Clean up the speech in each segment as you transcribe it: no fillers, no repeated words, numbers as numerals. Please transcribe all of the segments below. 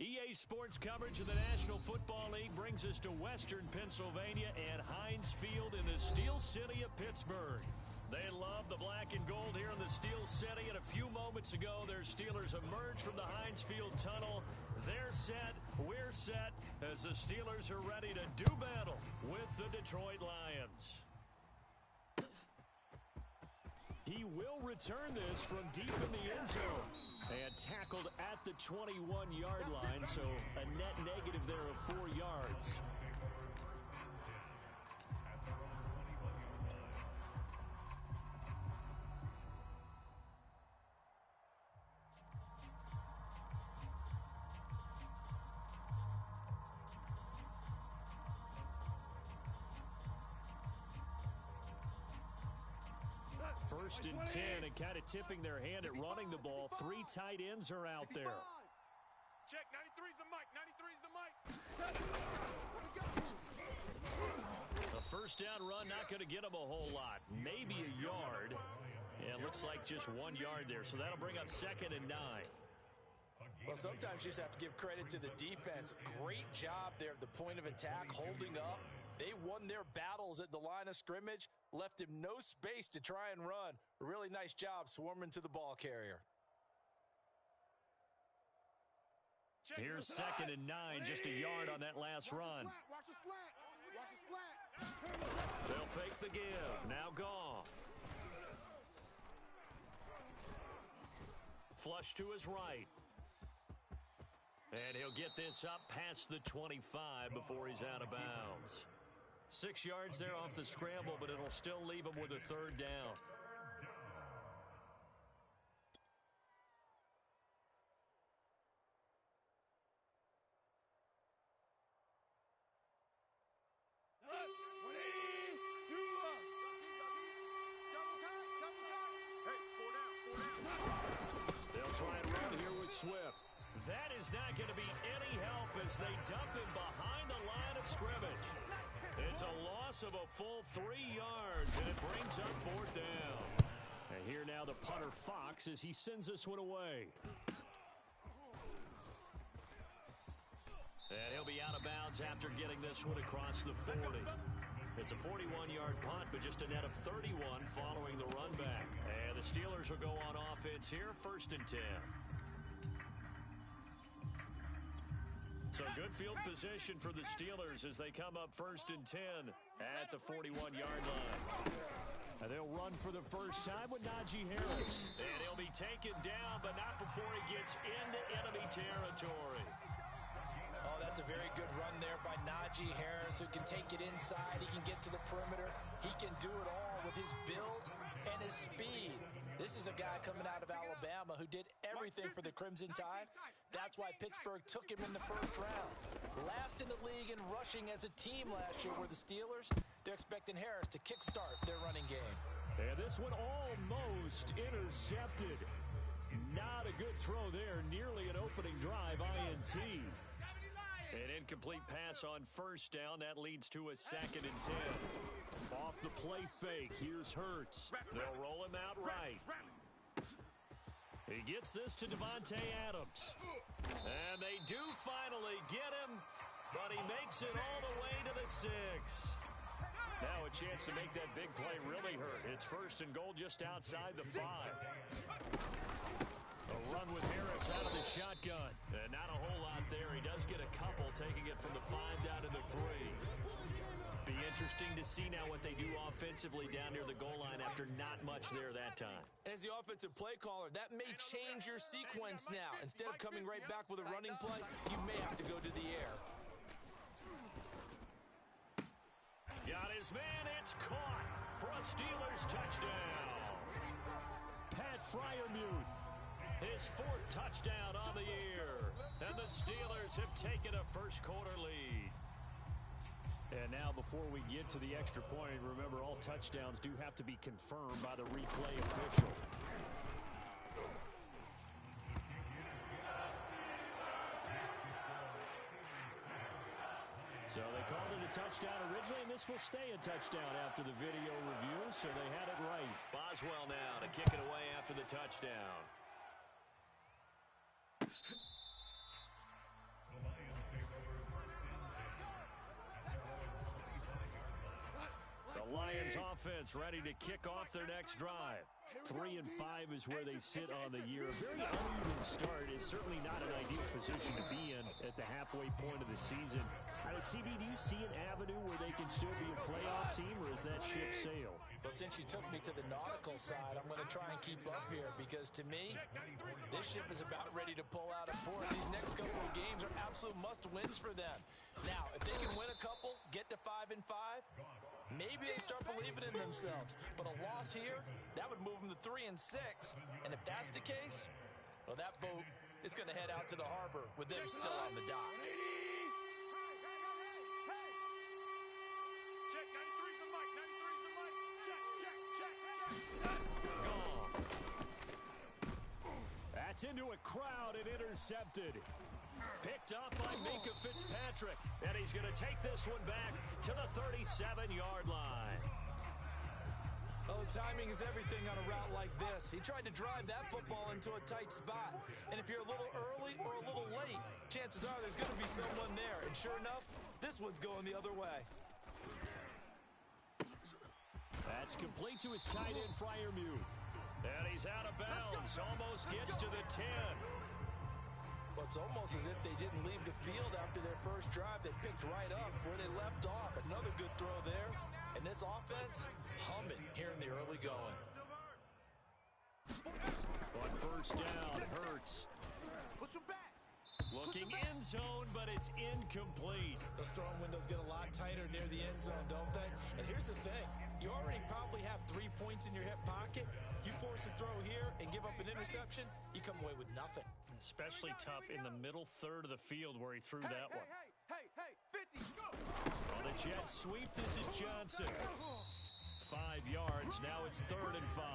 EA Sports coverage of the National Football League brings us to Western Pennsylvania and Heinz Field in the Steel City of Pittsburgh. They love the black and gold here in the Steel City, and a few moments ago, their Steelers emerged from the Heinz Field tunnel. They're set, we're set, as the Steelers are ready to do battle with the Detroit Lions. He will return this from deep in the end zone. And tackled at the 21-yard line, so a net negative there of 4 yards. First and 10, and kind of tipping their hand at running the ball. 3 tight ends are out there. Check, 93's the mic, 93's the mic. A first down run, not going to get them a whole lot. Maybe a yard. And it looks like just 1 yard there, so that'll bring up 2nd and 9. Well, sometimes you just have to give credit to the defense. Great job there at the point of attack, holding up. They won their battles at the line of scrimmage, left him no space to try and run. A really nice job swarming to the ball carrier. Here's 2nd and 9, just a yard on that last run. Watch the slat. They'll fake the give. Now gone. Flush to his right. And he'll get this up past the 25 before he's out of bounds. 6 yards there off the scramble, but it'll still leave him with a 3rd down. They'll try and run here with Swift. That is not going to be any help as they dump him behind the line of scrimmage. It's a loss of a full 3 yards, and it brings up 4th down. And here now the punter Fox as he sends this one away. And he'll be out of bounds after getting this one across the 40. It's a 41-yard punt, but just a net of 31 following the run back. And the Steelers will go on offense here, 1st and 10. So good field position for the Steelers as they come up 1st and 10 at the 41-yard line. And they'll run for the first time with Najee Harris. And he'll be taken down, but not before he gets into enemy territory. Oh, that's a very good run there by Najee Harris, who can take it inside. He can get to the perimeter. He can do it all with his build and his speed. This is a guy coming out of Alabama who did everything for the Crimson Tide. That's why Pittsburgh took him in the 1st round. Last in the league in rushing as a team last year were the Steelers. They're expecting Harris to kickstart their running game. And this one almost intercepted. Not a good throw there. Nearly an opening drive, INT. An incomplete pass on 1st down. That leads to a 2nd and 10. Off the play fake. Here's Hurts. They'll roll him out right. He gets this to Devontae Adams. And they do finally get him, but he makes it all the way to the 6. Now a chance to make that big play really hurt. It's 1st and goal just outside the 5. A run with Harris out of the shotgun. And not a whole lot there. He does get a couple, taking it from the 5 down to the 3. Be interesting to see now what they do offensively down near the goal line after not much there that time. As the offensive play caller, that may change your sequence now. Instead of coming right back with a running play, you may have to go to the air. Got his man. It's caught for a Steelers touchdown. Pat Freiermuth, his 4th touchdown on the year. And the Steelers have taken a 1st quarter lead. And now before we get to the extra point, remember all touchdowns do have to be confirmed by the replay official. So they called it a touchdown originally, and this will stay a touchdown after the video review, so they had it right. Boswell now to kick it away after the touchdown. The Lions offense ready to kick off their next drive. 3-5 is where they sit on the year. A very uneven start is certainly not an ideal position to be in at the halfway point of the season. CB, do you see an avenue where they can still be a playoff team, or is that ship sailed? Well, since you took me to the nautical side, I'm going to try and keep up here because to me, this ship is about ready to pull out of port. These next couple of games are absolute must-wins for them. Now, if they can win a couple, get to 5-5, maybe they start believing in themselves. But a loss here, that would move them to 3-6. And if that's the case, well, that boat is going to head out to the harbor with them still on the dock. Check, 93's the mic, 93's the mic. Check. Gone. That's into a crowd and intercepted. Picked up by Minkah Fitzpatrick. And he's going to take this one back to the 37-yard line. Oh, timing is everything on a route like this. He tried to drive that football into a tight spot. And if you're a little early or a little late, chances are there's going to be someone there. And sure enough, this one's going the other way. That's complete to his tight end, Freiermuth. And he's out of bounds. Almost gets to the 10. Well, it's almost as if they didn't leave the field after their first drive. They picked right up where they left off. Another good throw there. And this offense, humming here in the early going. On first down, Hurts. Push him back. Looking end zone, but it's incomplete. Those throwing windows get a lot tighter near the end zone, don't they? And here's the thing. You already probably have 3 points in your hip pocket. You force a throw here and give up an interception, you come away with nothing. Especially tough in the middle third of the field where he threw that one. Hey, 50, go! On the jet sweep, this is Johnson. 5 yards, now it's 3rd and 5.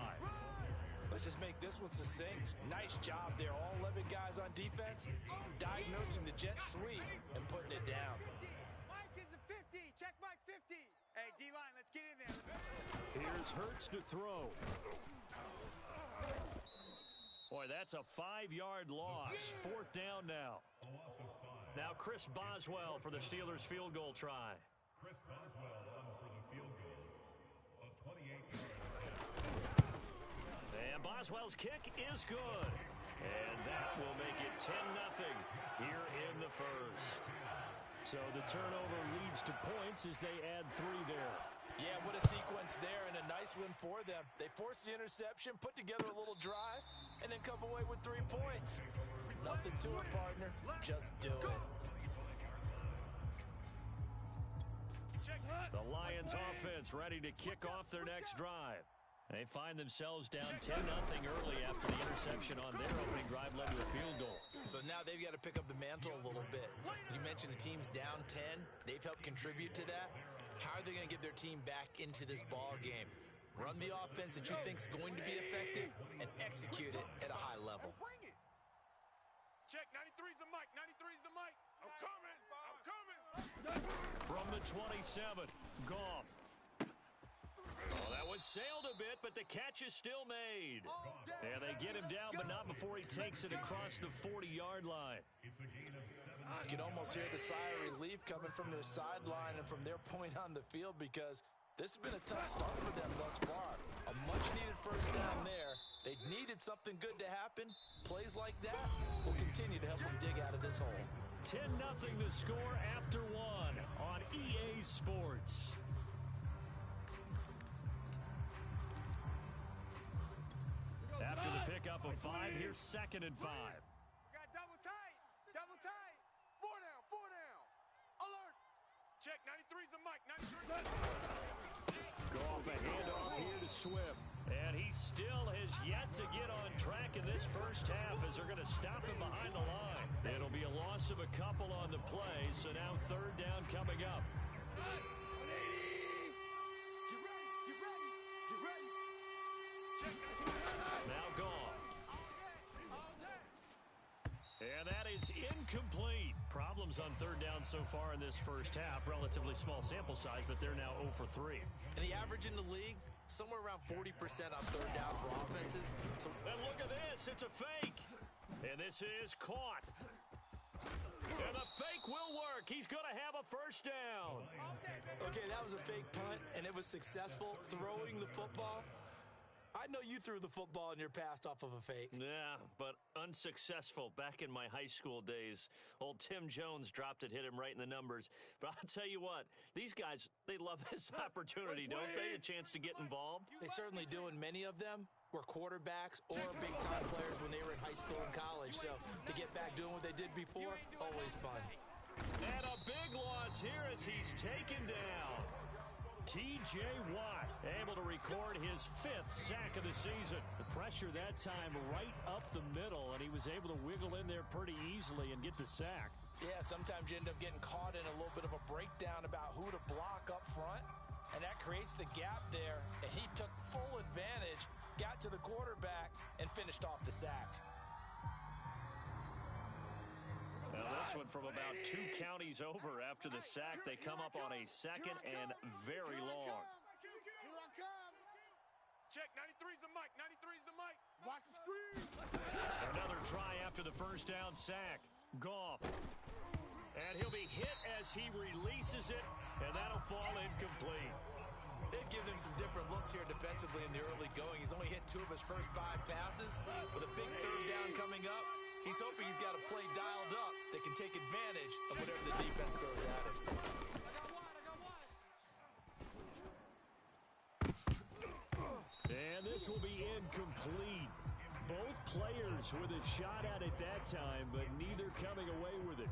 Let's just make this one succinct. Nice job there. All 11 guys on defense, diagnosing the jet sweep and putting it down. Mike is a 50. Check Mike 50. Hey, D-line, let's get in there. Here's Hurts to throw. Boy, that's a 5-yard loss. 4th down now. Now Chris Boswell for the Steelers field goal try. Chris Boswell on for the field goal of 28 yards. And Boswell's kick is good. And that will make it 10-0 here in the first. So the turnover leads to points as they add 3 there. Yeah, what a sequence there and a nice win for them. They forced the interception, put together a little drive, and then come away with 3 points. Nothing to it, partner. Just do it. The Lions offense ready to kick off their next drive. They find themselves down 10-0 early after the interception on their opening drive led to a field goal. So now they've got to pick up the mantle a little bit. You mentioned the team's down 10. They've helped contribute to that. How are they going to get their team back into this ball game? Run the offense that you think is going to be effective and execute it at a high level. Bring it. Check, 93's the mic. 93's the mic. I'm coming. From the 27, Goff. Oh, that one sailed a bit, but the catch is still made. And they get him down, but not before he takes it across the 40-yard line. You can almost hear the sigh of relief coming from their sideline and from their point on the field because this has been a tough start for them thus far. A much-needed first down there. They needed something good to happen. Plays like that will continue to help them dig out of this hole. 10-0 the score after 1 on EA Sports. After the pickup of 5, here's 2nd and 5. Got double tight. 4 down. Alert. Check, 93's the mic. 93's Go off a handoff here to Swift. And he still has yet to get on track in this first half as they're going to stop him behind the line. It'll be a loss of a couple on the play, so now 3rd down coming up. Now gone. And that is incomplete. Problems on 3rd down so far in this first half. Relatively small sample size, but they're now 0 for 3. And the average in the league, somewhere around 40% on 3rd down for offenses. So, and look at this. It's a fake. And this is caught. And The fake will work. He's going to have a first down. Okay, that was a fake punt, and it was successful. Throwing the football, I know you threw the football and you're passed off of a fake. Yeah, but unsuccessful back in my high school days. Old Tim Jones dropped it, hit him right in the numbers. But I'll tell you what, these guys, they love this opportunity, don't they? A chance to get involved. They certainly do, and many of them were quarterbacks or big-time players when they were in high school and college. So to get back doing what they did before, always fun. And a big loss here as he's taken down. T.J. Watt able to record his 5th sack of the season. The pressure that time right up the middle, and he was able to wiggle in there pretty easily and get the sack. Yeah, sometimes you end up getting caught in a little bit of a breakdown about who to block up front, and that creates the gap there, and he took full advantage, got to the quarterback, and finished off the sack. Now this one from about 2 counties over after the sack. They come up on a 2nd and very long. Check, 93's the mic, 93's the mic. Watch the screen. Another try after the first down sack. Goff. And he'll be hit as he releases it, and that'll fall incomplete. They've given him some different looks here defensively in the early going. He's only hit 2 of his first 5 passes. With a big 3rd down coming up, he's hoping he's got a play dialed up that can take advantage of whatever the defense throws at him. And this will be incomplete. Both players with a shot at it that time, but neither coming away with it.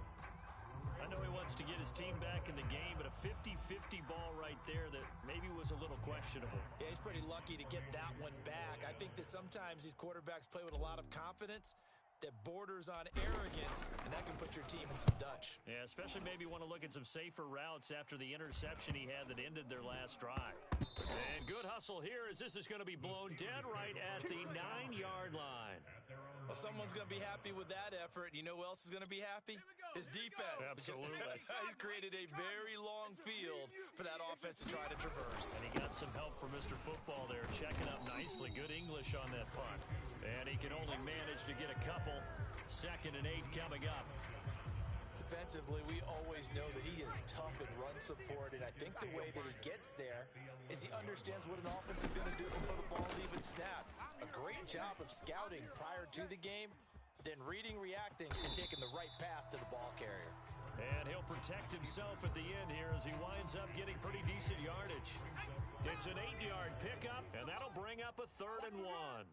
I know he wants to get his team back in the game, but a 50-50 ball right there that maybe was a little questionable. Yeah, he's pretty lucky to get that one back. I think that sometimes these quarterbacks play with a lot of confidence that borders on arrogance, and that can put your team in some Dutch. Yeah, especially maybe want to look at some safer routes after the interception he had that ended their last drive. And good hustle here as this is going to be blown dead right at the 9-yard line. Well, someone's going to be happy with that effort. You know who else is going to be happy? His defense. Absolutely. He's created a very long field for that offense to try to traverse. And he got some help from Mr. Football there, checking up nicely. Good English on that punt. And he can only manage to get a couple. 2nd and 8 coming up. Defensively, we always know that he is tough in run support, and I think the way that he gets there is he understands what an offense is going to do before the ball's even snapped. A great job of scouting prior to the game, then reading, reacting, and taking the right path to the ball carrier. And he'll protect himself at the end here as he winds up getting pretty decent yardage. It's an 8-yard pickup, and that'll bring up a 3rd and 1.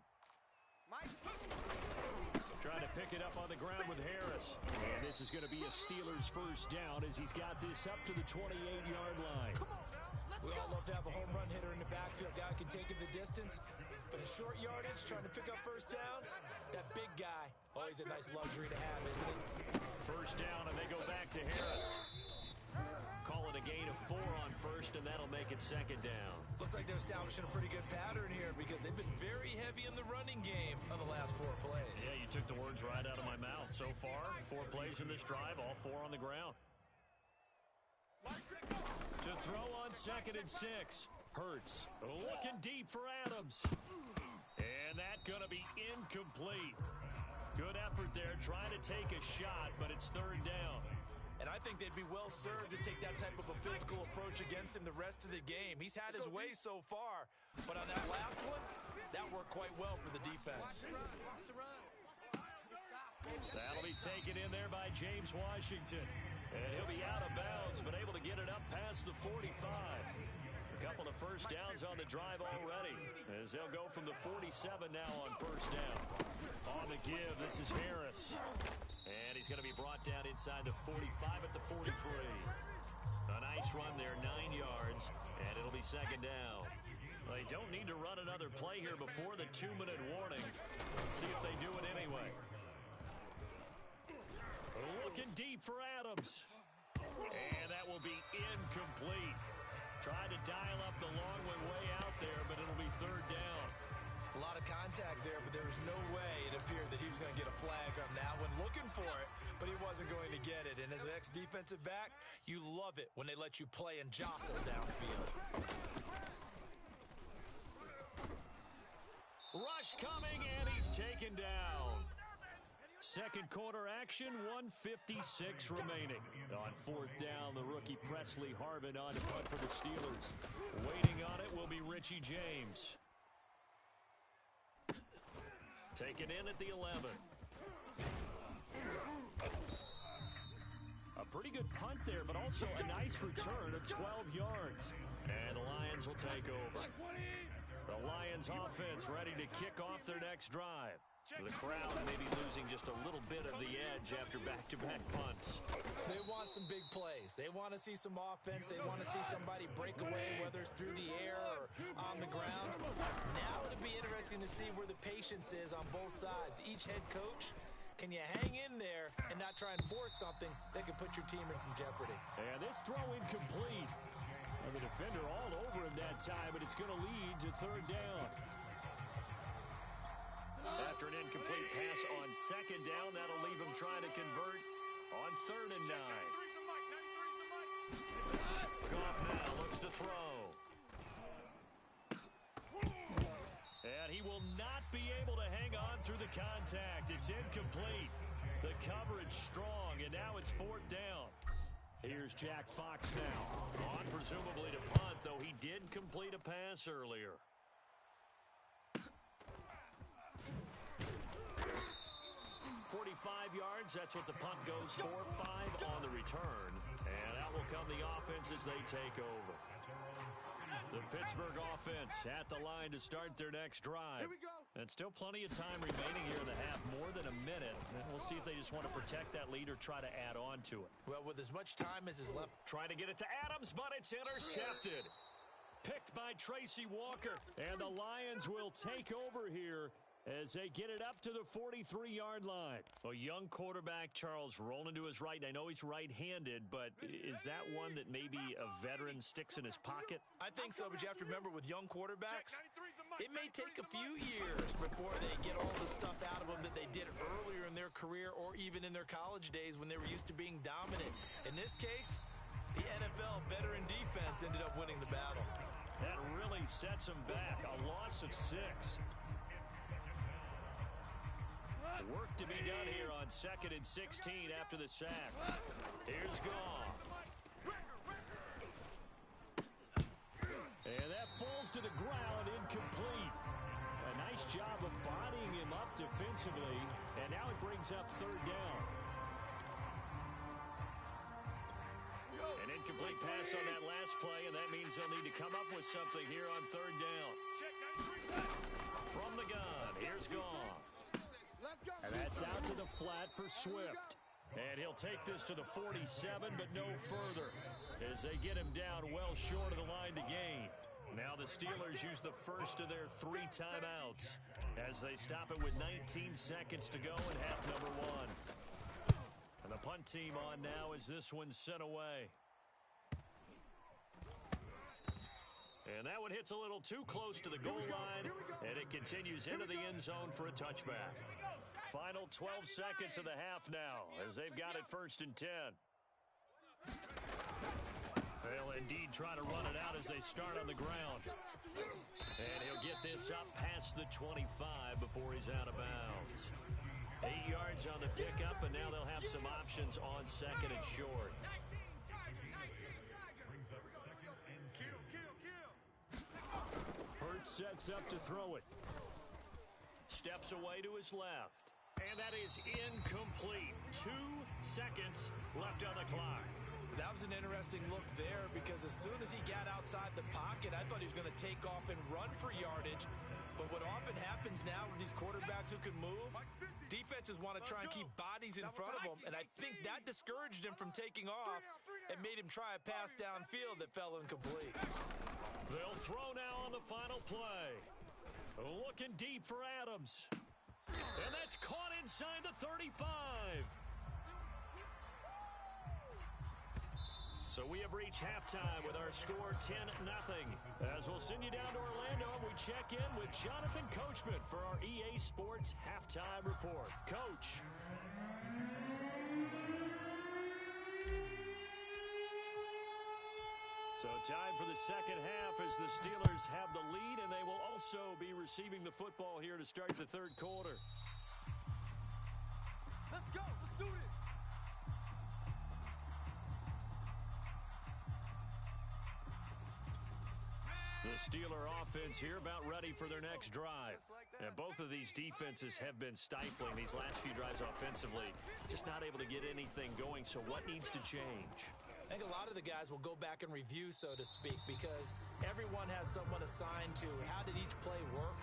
Trying to pick it up on the ground with Harris. And this is going to be a Steelers first down as he's got this up to the 28-yard line. We all love to have a home run hitter in the backfield. Guy can take it the distance. For the short yardage, trying to pick up first downs, that big guy, always a nice luxury to have, isn't it? First down, and they go back to Harris. Call it a gain of 4 on first, and that'll make it 2nd down. Looks like they're establishing a pretty good pattern here because they've been very heavy in the running game on the last 4 plays. Yeah, you took the words right out of my mouth. So far, 4 plays in this drive, all 4 on the ground. To throw on 2nd and 6. Hurts looking deep for Adams. And that's going to be incomplete. Good effort there, trying to take a shot, but it's 3rd down. And I think they'd be well served to take that type of a physical approach against him the rest of the game. He's had his way so far, but on that last one, that worked quite well for the defense. That'll be taken in there by James Washington. And he'll be out of bounds, but able to get it up past the 45. A couple of first downs on the drive already, as they'll go from the 47 now on first down. On the give, this is Harris. And he's going to be brought down inside the 45 at the 43. A nice run there, 9 yards, and it'll be 2nd down. They don't need to run another play here before the 2-minute warning. Let's see if they do it anyway. Looking deep for Adams. And that will be incomplete. Trying to dial up the long way out there, but it'll be 3rd down. A lot of contact there, but there was no way it appeared that he was going to get a flag on that one. Looking for it, but he wasn't going to get it. And as an ex-defensive back, you love it when they let you play and jostle downfield. Rush coming, and he's taken down. Second quarter action, 1:56 remaining. On fourth down, the rookie Presley Harvin on to punt for the Steelers. Waiting on it will be Richie James. Taken in at the 11. A pretty good punt there, but also a nice return of 12 yards. And the Lions will take over. The Lions offense ready to kick off their next drive. The crowd may be losing just a little bit of the edge after back-to-back punts. They want some big plays. They want to see some offense. They want to see somebody break away, whether it's through the air or on the ground. Now it'll be interesting to see where the patience is on both sides. Each head coach, can you hang in there and not try and force something that could put your team in some jeopardy? And this throw incomplete. And the defender all over him that time, but it's going to lead to third down. After an incomplete pass on second down, that'll leave him trying to convert on 3rd and 9. Goff now looks to throw. And he will not be able to hang on through the contact. It's incomplete. The coverage strong, and now it's 4th down. Here's Jack Fox now. On presumably to punt, though he did complete a pass earlier. 45 yards, that's what the punt goes for. 5 on the return. And out will come the offense as they take over. The Pittsburgh offense at the line to start their next drive. And still plenty of time remaining here in the half, more than a minute. And we'll see if they just want to protect that lead or try to add on to it. Well, with as much time as is left. Trying to get it to Adams, but it's intercepted. Picked by Tracy Walker. And the Lions will take over here as they get it up to the 43-yard line. A young quarterback, Charles, rolling to his right. I know he's right-handed, but is that one that maybe a veteran sticks in his pocket? I think so, but you have to remember with young quarterbacks, it may take a few years before they get all the stuff out of them that they did earlier in their career or even in their college days when they were used to being dominant. In this case, the NFL veteran defense ended up winning the battle. That really sets them back. A loss of 6. Work to be done here on 2nd and 16 after the sack. Here's Goff. And that falls to the ground, incomplete. A nice job of bodying him up defensively, and now it brings up 3rd down. An incomplete pass on that last play, and that means they'll need to come up with something here on 3rd down. From the gun, here's Goff. And that's out to the flat for Swift. And he'll take this to the 47, but no further, as they get him down well short of the line to gain. Now the Steelers use the first of their 3 timeouts as they stop it with 19 seconds to go in half number 1. And the punt team on now as this one's sent away. And that one hits a little too close to the goal line, and it continues into the end zone for a touchback. Final 12 seconds of the half now as they've got it 1st and 10. They'll indeed try to run it out as they start on the ground. And he'll get this up past the 25 before he's out of bounds. 8 yards on the pickup, and now they'll have some options on 2nd and short. Hurts sets up to throw it. Steps away to his left. And that is incomplete. 2 seconds left on the clock. That was an interesting look there because as soon as he got outside the pocket, I thought he was going to take off and run for yardage. But what often happens now with these quarterbacks who can move, defenses want to try and keep bodies in front of them. And I think that discouraged him from taking off and made him try a pass downfield that fell incomplete. They'll throw now on the final play. Looking deep for Adams. And that's caught inside the 35. So we have reached halftime with our score 10-0. As we'll send you down to Orlando and we check in with Jonathan Coachman for our EA Sports Halftime Report. Coach. So time for the second half as the Steelers have the lead, and they will also be receiving the football here to start the third quarter. go. Let's do this. The Steeler offense here about ready for their next drive. And both of these defenses have been stifling these last few drives offensively. Just not able to get anything going, so what needs to change? I think a lot of the guys will go back and review, so to speak, because everyone has someone assigned to how did each play work.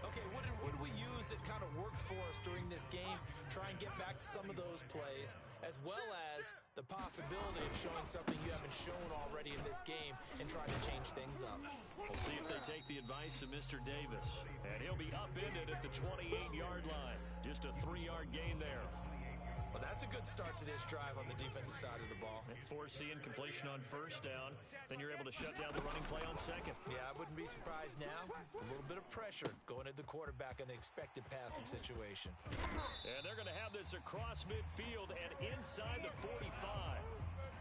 Okay, what did we use that kind of worked for us during this game? Try and get back to some of those plays, as well as the possibility of showing something you haven't shown already in this game and try to change things up. We'll see if they take the advice of Mr. Davis. And he'll be upended at the 28-yard line. Just a 3-yard gain there. Well, that's a good start to this drive on the defensive side of the ball. Forcing completion on first down. Then you're able to shut down the running play on second. Yeah, I wouldn't be surprised now. A little bit of pressure going at the quarterback in an expected passing situation. And they're going to have this across midfield and inside the 45.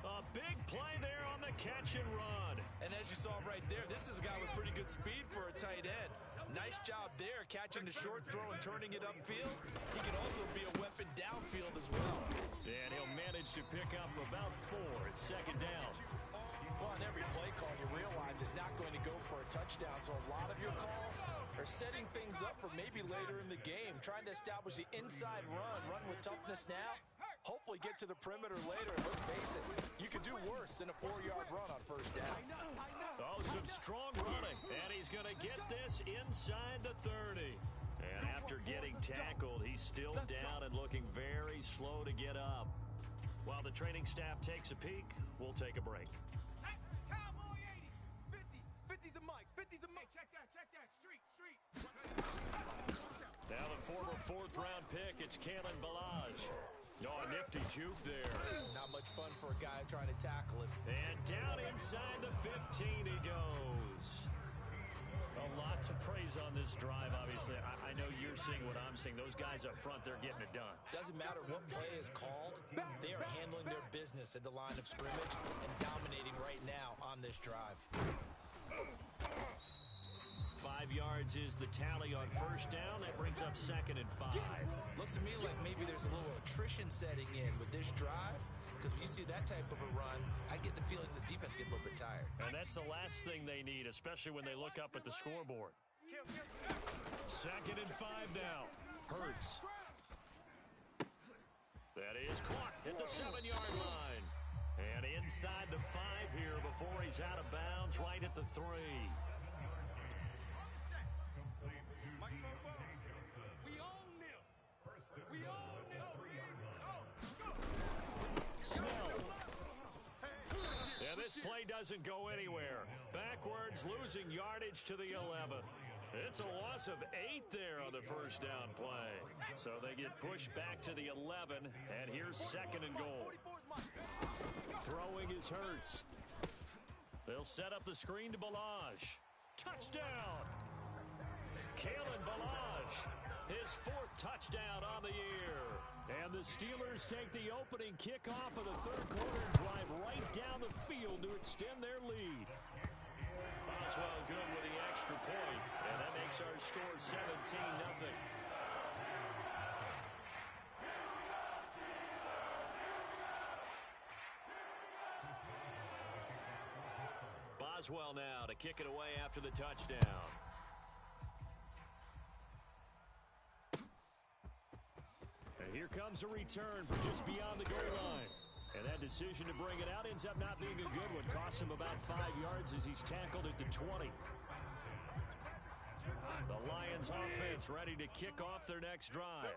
A big play there on the catch and run. And as you saw right there, this is a guy with pretty good speed for a tight end. Nice job there, catching the short throw and turning it upfield. He can also be a weapon downfield as well. And he'll manage to pick up about 4 at second down. Well, on every play call, you realize it's not going to go for a touchdown, so a lot of your calls are setting things up for maybe later in the game, trying to establish the inside run with toughness now, hopefully get to the perimeter later. And let's face it, you could do worse than a 4-yard run on first down. Oh, some strong running, and he's going to get this inside the 30. And after getting tackled, he's still down and looking very slow to get up. While the training staff takes a peek, we'll take a break. Cowboy 80. 50. 50's the mic. 50's the mic. Check that. Street. Now the former 4th-round pick, it's Kalen Ballage. Oh, a nifty juke there. Not much fun for a guy trying to tackle him. And down inside the 15 he goes. A lot to praise on this drive, obviously. I know you're seeing what I'm seeing. Those guys up front, they're getting it done. Doesn't matter what play is called. They are handling their business at the line of scrimmage and dominating right now on this drive. 5 yards is the tally on first down. That brings up 2nd and 5. Looks to me like maybe there's a little attrition setting in with this drive, because when you see that type of a run, I get the feeling the defense gets a little bit tired. And that's the last thing they need, especially when they look up at the scoreboard. 2nd and 5 now. Hurts. That is caught at the 7-yard line. And inside the 5 here before he's out of bounds, right at the 3. And this play doesn't go anywhere. Backwards, losing yardage to the 11. It's a loss of 8 there on the first down play. So they get pushed back to the 11, and here's 2nd and goal. Throwing is Hurts. They'll set up the screen to Ballage. Touchdown! Kalen Ballage, his 4th touchdown on the year. And the Steelers take the opening kickoff of the 3rd quarter and drive right down the field to extend their lead. Boswell good with the extra point, and that makes our score 17-0. Boswell now to kick it away after the touchdown. And here comes a return from just beyond the goal line. And that decision to bring it out ends up not being a good one. Costs him about 5 yards as he's tackled at the 20. The Lions offense ready to kick off their next drive.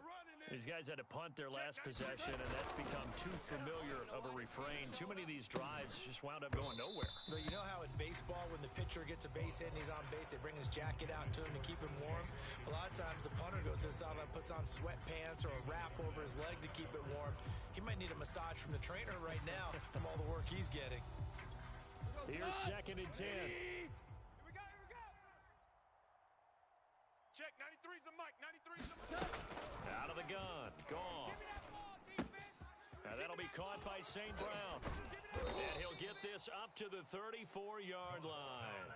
These guys had to punt their last possession, and that's become too familiar of a refrain. Too many of these drives just wound up going nowhere. But you know how in baseball, when the pitcher gets a base hit and he's on base, they bring his jacket out to him to keep him warm? A lot of times the punter goes to the sideline, puts on sweatpants or a wrap over his leg to keep it warm. He might need a massage from the trainer right now from all the work he's getting. Here's 2nd and 10. Here we go. Check, 93's the mic. 93's the mic. Out of the gun. Gone. Now that'll be caught by St. Brown. And he'll get this up to the 34-yard line.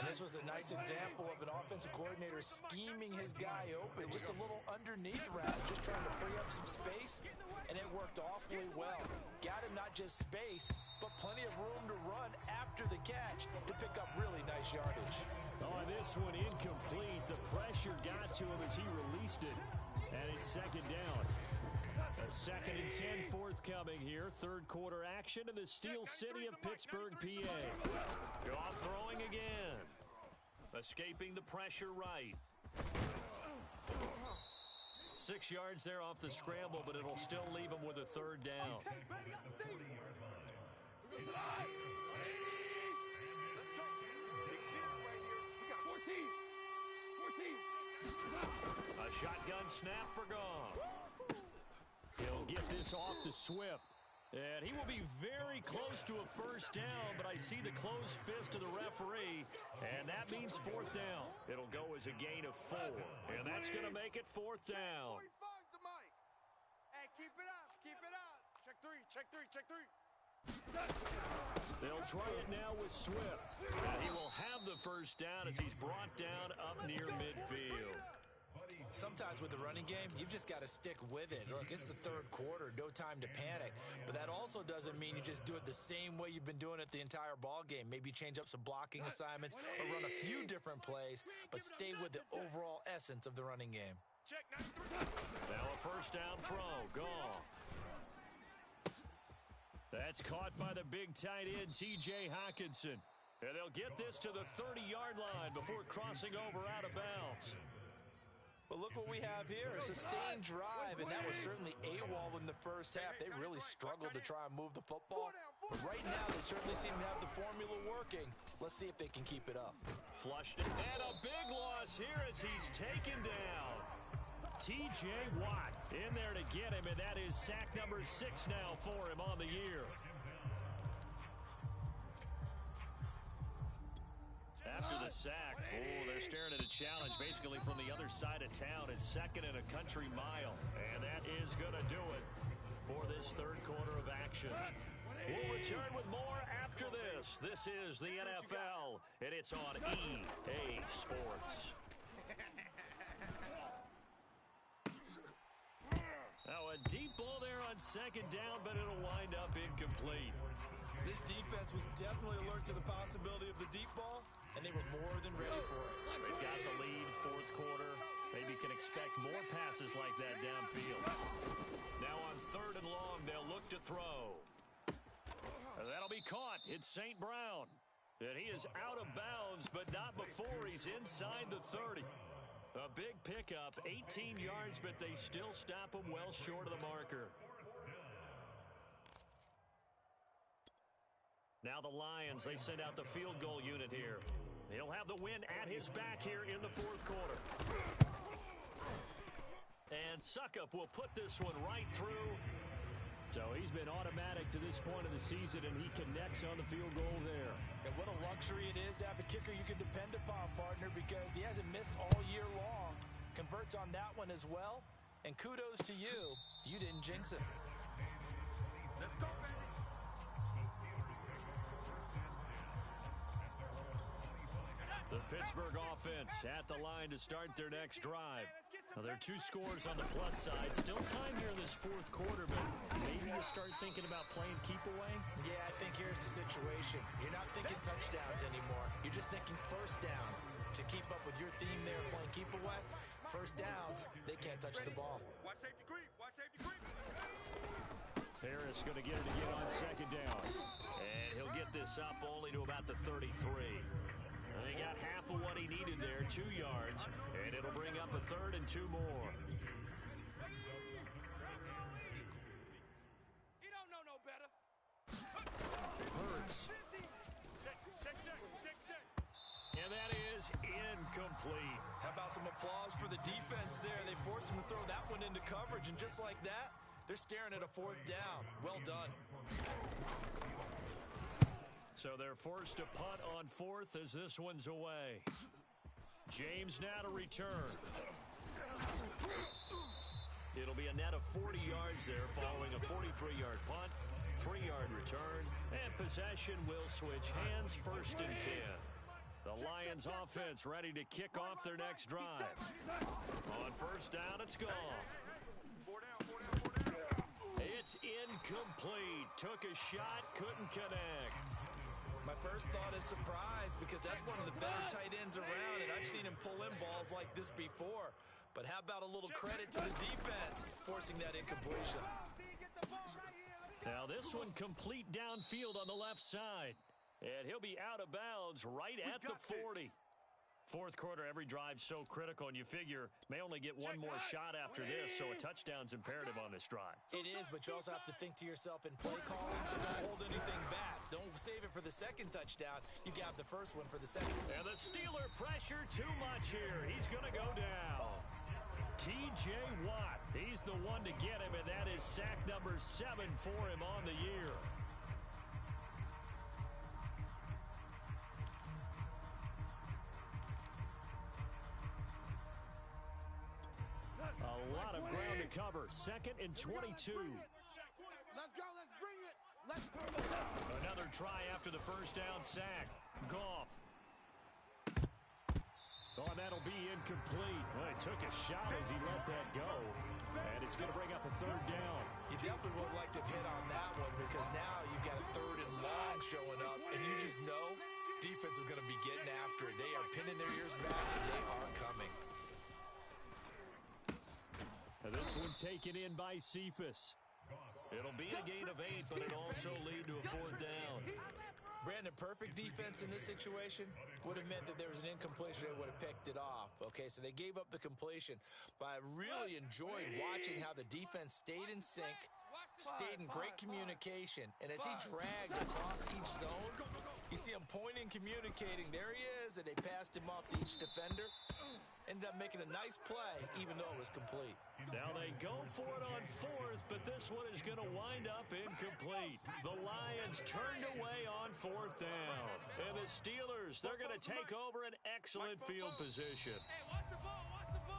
And this was a nice example of an offensive coordinator scheming his guy open, just a little underneath route, just trying to free up some space, and it worked awfully well. Got him not just space, but plenty of room to run after the catch to pick up really nice yardage. Oh, this one incomplete. The pressure got to him as he released it, and it's second down. A 2nd and 10 forthcoming here. Third quarter action in the Steel City of Pittsburgh, PA. Goff throwing again. Escaping the pressure right. 6 yards there off the scramble, but it'll still leave him with a third down. A shotgun snap for Goff. He'll get this off to Swift. And he will be very close to a first down, but I see the closed fist of the referee, and that means fourth down. It'll go as a gain of 4, and that's going to make it fourth down. 45's the mic. Hey, keep it up, keep it up. Check three, check three, check three. They'll try it now with Swift. And he will have the first down as he's brought down up near midfield. Sometimes with the running game, you've just got to stick with it. Look, it's the third quarter, no time to panic. But that also doesn't mean you just do it the same way you've been doing it the entire ball game. Maybe change up some blocking assignments or run a few different plays, but stay with the overall essence of the running game. Check, 93. Now a first down throw. Gone. That's caught by the big tight end, T.J. Hockenson. And they'll get this to the 30-yard line before crossing over out of bounds. But look what we have here, a sustained drive, and that was certainly AWOL in the first half. They really struggled to try and move the football. But right now, they certainly seem to have the formula working. Let's see if they can keep it up. Flushed it, and a big loss here as he's taken down. T.J. Watt in there to get him, and that is sack number 6 now for him on the year. After the sack, they're staring at a challenge basically from the other side of town. It's 2nd and a country mile, and that is going to do it for this third quarter of action. We'll return with more after this. This is the NFL, and it's on EA Sports. Now a deep ball there on second down, but it'll wind up incomplete. This defense was definitely alert to the possibility of the deep ball, and they were more than ready for it. They've got the lead, fourth quarter. Maybe can expect more passes like that downfield. Now on 3rd and long, they'll look to throw. That'll be caught. It's St. Brown. And he is out of bounds, but not before he's inside the 30. A big pickup, 18 yards, but they still stop him well short of the marker. Now the Lions, they send out the field goal unit here. He'll have the win at his back here in the fourth quarter. And Suckup will put this one right through. So he's been automatic to this point of the season, and he connects on the field goal there. And what a luxury it is to have a kicker you can depend upon, partner, because he hasn't missed all year long. Converts on that one as well. And kudos to you. You didn't jinx it. Let's go, baby. The Pittsburgh offense at the line to start their next drive. Now, there are 2 scores on the plus side. Still time here in this fourth quarter, but maybe you start thinking about playing keep away? Yeah, I think here's the situation. You're not thinking touchdowns anymore. You're just thinking first downs. To keep up with your theme there, playing keep away, first downs, they can't touch the ball. Watch safety creep, watch safety creep. Harris going to get it again on second down. And he'll get this up only to about the 33. He got half of what he needed there, 2 yards, and it'll bring up a 3rd and 2 more. He don't know no better. Hurts. Check. And that is incomplete. How about some applause for the defense there? They forced him to throw that one into coverage, and just like that, they're staring at a 4th down. Well done. So they're forced to punt on 4th as this one's away. James now to return. It'll be a net of 40 yards there following a 43-yard punt, 3-yard return, and possession will switch hands, 1st and 10. The The Lions offense ready to kick off their next drive. On first down, it's gone. It's incomplete. Took a shot, couldn't connect. My first thought is surprise because that's one of the better tight ends around, and I've seen him pull in balls like this before. But how about a little credit to the defense forcing that incompletion? Now this one complete downfield on the left side. And he'll be out of bounds right at the 40. Fourth quarter, every drive's so critical, and you figure may only get one more shot after this, so a touchdown's imperative on this drive. It is, but you also have to think to yourself in play calling, don't hold anything back. Don't save it for the second touchdown. You got the first one for the second. And the Steeler pressure too much here. He's going to go down. T.J. Watt, he's the one to get him, and that is sack number 7 for him on the year. A lot of ground to cover. Second and 22. Let's go. Let's bring it. Another try after the first down sack. Goff. Oh, and that'll be incomplete. Well, he took a shot as he let that go. And it's going to bring up a third down. You definitely would like to hit on that one because now you've got a third and long showing up, and you just know defense is going to be getting after it. They are pinning their ears back, and they are coming. Now this one taken in by Cephas. It'll be a gain of 8, but it'll also lead to a fourth down. Brandon, perfect defense in this situation would have meant that there was an incompletion. They would have picked it off. Okay, so they gave up the completion. But I really enjoyed watching how the defense stayed in sync, stayed in great communication. And as he dragged across each zone, you see him pointing, communicating. There he is, and they passed him off to each defender. Ended up making a nice play, even though it was complete. Now they go for it on fourth, but this one is going to wind up incomplete. The Lions turned away on fourth down. And the Steelers, they're going to take over an excellent field position.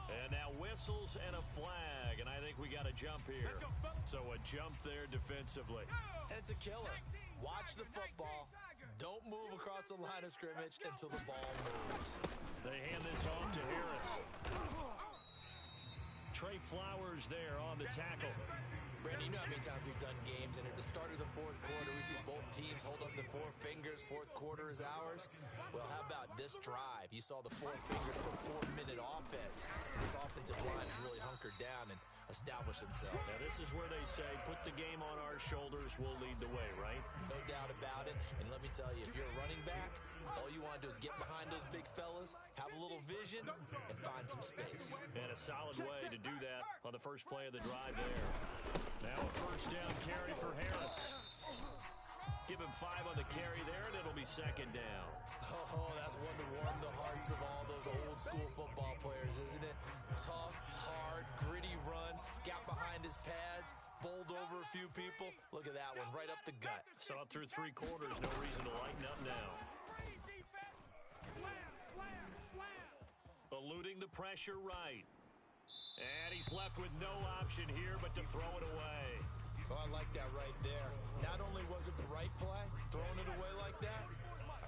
And now whistles and a flag, and I think we got a jump here. So a jump there defensively. And it's a killer. Watch the football. Don't move across the line of scrimmage until the ball moves. They hand this off to Harris. Trey Flowers there on the tackle. Brandon, you know how many times we've done games, and at the start of the fourth quarter, we see both teams hold up the four fingers. Fourth quarter is ours. Well, how about this drive? You saw the four fingers for a 4-minute offense. This offensive line has really hunkered down and established themselves. Now, this is where they say, put the game on our shoulders, we'll lead the way, right? No doubt about it. And let me tell you, if you're a running back, all you want to do is get behind those big fellas, have a little vision, and find some space. And a solid way to do that on the first play of the drive there. Now a first down carry for Harris. Give him 5 on the carry there, and it'll be second down. Oh, that's one to warm the hearts of all those old school football players, isn't it? Tough, hard, gritty run, got behind his pads, bowled over a few people. Look at that one, right up the gut. Saw it through 3 quarters, no reason to lighten up now. Eluding the pressure right. And he's left with no option here but to throw it away. Oh, I like that right there. Not only was it the right play, throwing it away like that,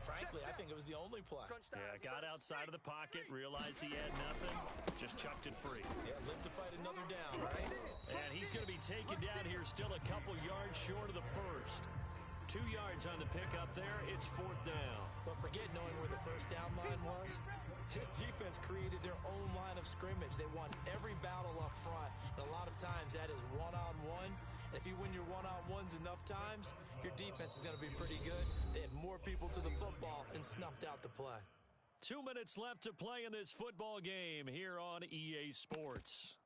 frankly, I think it was the only play. Yeah, got outside of the pocket, realized he had nothing, just chucked it free. Yeah, live to fight another down, right? And he's going to be taken down here, still a couple yards short of the first. 2 yards on the pickup there, it's fourth down. But forget knowing where the first down line was. This defense created their own line of scrimmage. They won every battle up front, and a lot of times that is one-on-one. And if you win your one-on-ones enough times, your defense is going to be pretty good. They had more people to the football and snuffed out the play. 2 minutes left to play in this football game here on EA Sports.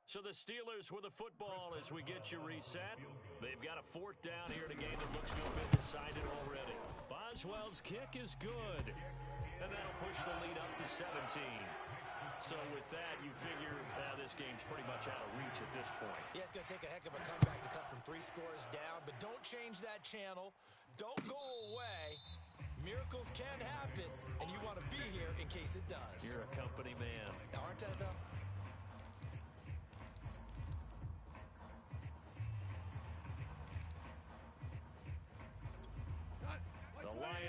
So the Steelers with the football as we get you reset. They've got a fourth down here in a game that looks to have been decided already. Boswell's kick is good. And that'll push the lead up to 17. So with that, you figure this game's pretty much out of reach at this point. Yeah, it's going to take a heck of a comeback to come from 3 scores down. But don't change that channel. Don't go away. Miracles can happen, and you want to be here in case it does. You're a company man. Now, aren't I, though?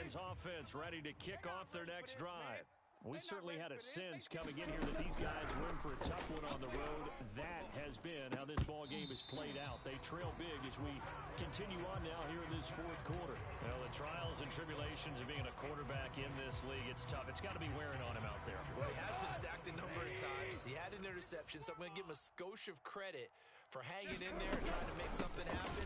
Lions offense ready to kick off their next drive. We certainly had a sense coming in here that these guys were in for a tough one on the road. That has been how this ball game is played out. They trail big as we continue on now here in this fourth quarter. Well, the trials and tribulations of being a quarterback in this league, it's tough. It's got to be wearing on him out there. Well, he has been sacked a number of times. He had an interception, so I'm going to give him a skosh of credit for hanging in there and trying to make something happen,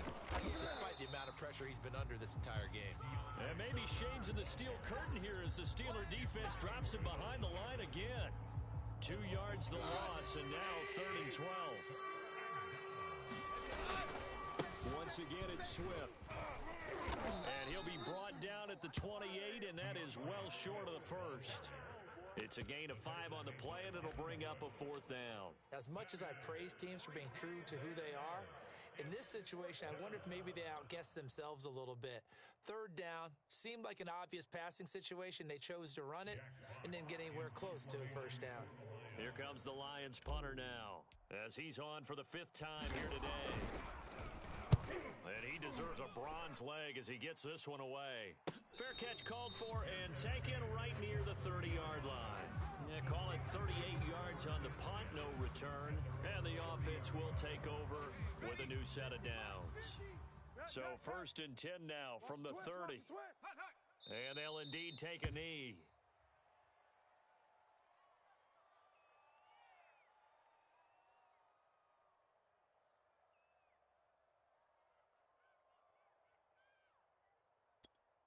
despite the amount of pressure he's been under this entire game. And maybe shades in the steel curtain here as the Steeler defense drops him behind the line again. 2 yards the loss, and now 3rd and 12. Once again, it's Swift. And he'll be brought down at the 28, and that is well short of the first. It's a gain of 5 on the play, and it'll bring up a 4th down. As much as I praise teams for being true to who they are, in this situation, I wonder if maybe they outguessed themselves a little bit. 3rd down seemed like an obvious passing situation. They chose to run it and didn't get anywhere close to a 1st down. Here comes the Lions punter now, as he's on for the 5th time here today. And he deserves a bronze leg as he gets this one away. Fair catch called for and taken right near the 30-yard line. Yeah, call it 38 yards on the punt, no return. And the offense will take over with a new set of downs. So 1st and 10 now from the 30. And they'll indeed take a knee.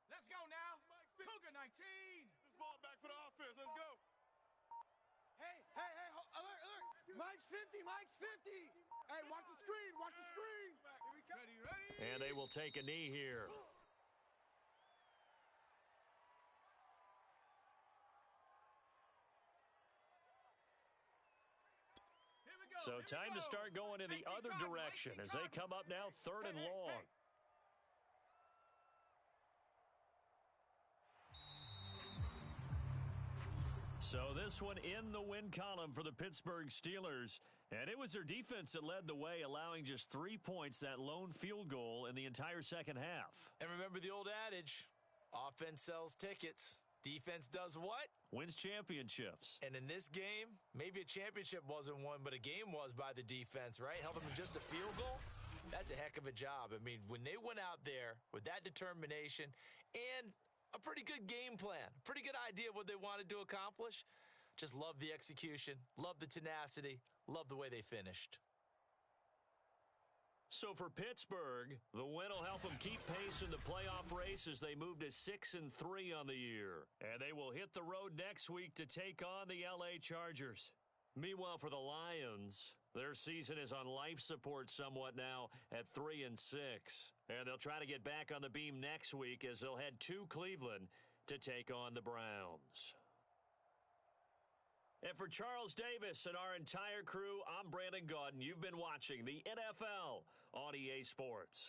Let's go now. Cougar 19. This ball back for the offense. Let's go. Hey, alert. Mike's 50, Mike's 50. Hey, watch the screen, watch the screen. Ready. And they will take a knee here. So time to start going in the other direction as they come up now 3rd and long. So this one in the win column for the Pittsburgh Steelers. And it was their defense that led the way, allowing just 3 points, that lone field goal in the entire second half. And remember the old adage, offense sells tickets. Defense does what? Wins championships. And in this game, maybe a championship wasn't won, but a game was by the defense, right? Helping them just a field goal. That's a heck of a job. I mean, when they went out there with that determination and a pretty good game plan, pretty good idea of what they wanted to accomplish, just love the execution, love the tenacity, love the way they finished. So for Pittsburgh, the win will help them keep pace in the playoff race as they move to 6-3 on the year. And they will hit the road next week to take on the LA Chargers. Meanwhile, for the Lions, their season is on life support somewhat now at 3-6. And they'll try to get back on the beam next week as they'll head to Cleveland to take on the Browns. And for Charles Davis and our entire crew, I'm Brandon Gaudin. You've been watching the NFL on EA Sports.